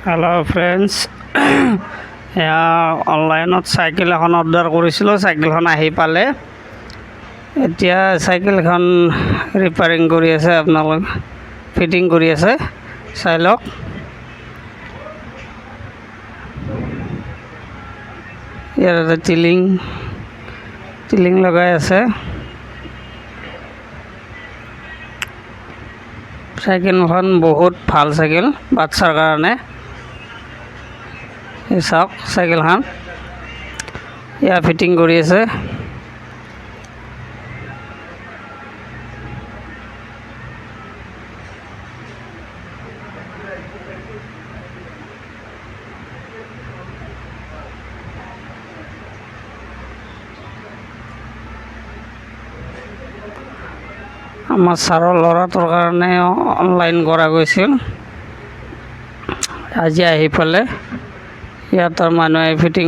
Hello' friends, এয়া অনলাইনত cycle এখন অৰ্ডাৰ কৰিছিলোঁ। চাইকেলখন আহি পালে। এতিয়া চাইকেলখন ৰিপেয়াৰিং কৰি আছে, আপোনালোক ফিটিং কৰি আছে, চাই লওক। ইয়াৰ এটা টিলিং লগাই আছে। চাইকেলখন বহুত ভাল চাইকেল বাচ্চাৰ কাৰণে। এই চাওক চাইকেলখন এয়া ফিটিং কৰি আছে। আমাৰ ছাৰৰ ল'ৰাটোৰ কাৰণে অনলাইন কৰা গৈছিল। আজি আহি পালে। ইয়াতৰ মানুহে ফিটিং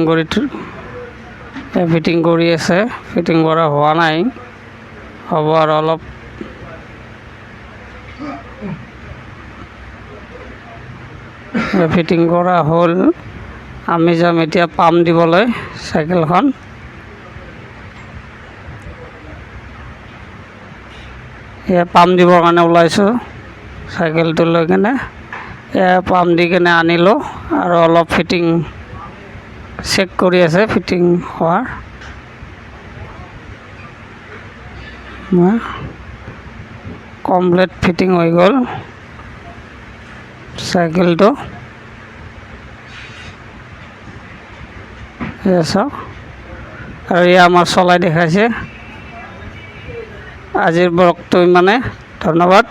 কৰি আছে। ফিটিং কৰা হোৱা নাই, হ'ব আৰু অলপ। ফিটিং কৰা হ'ল। আমি যাম এতিয়া পাম্প দিবলৈ চাইকেলখন। এয়া পাম্প দিবৰ কাৰণে ওলাইছোঁ চাইকেলটো লৈ কিনে। এয়া পাম্প দি কিনে আনিলোঁ আৰু অলপ ফিটিং চেক কৰি আছে ফিটিং হোৱাৰ। কমপ্লিট ফিটিং হৈ গ'ল চাইকেলটো। এয়া চাওক, আৰু এয়া আমাৰ চলাই দেখাইছে। আজিৰ ব্লগটো ইমানে, ধন্যবাদ।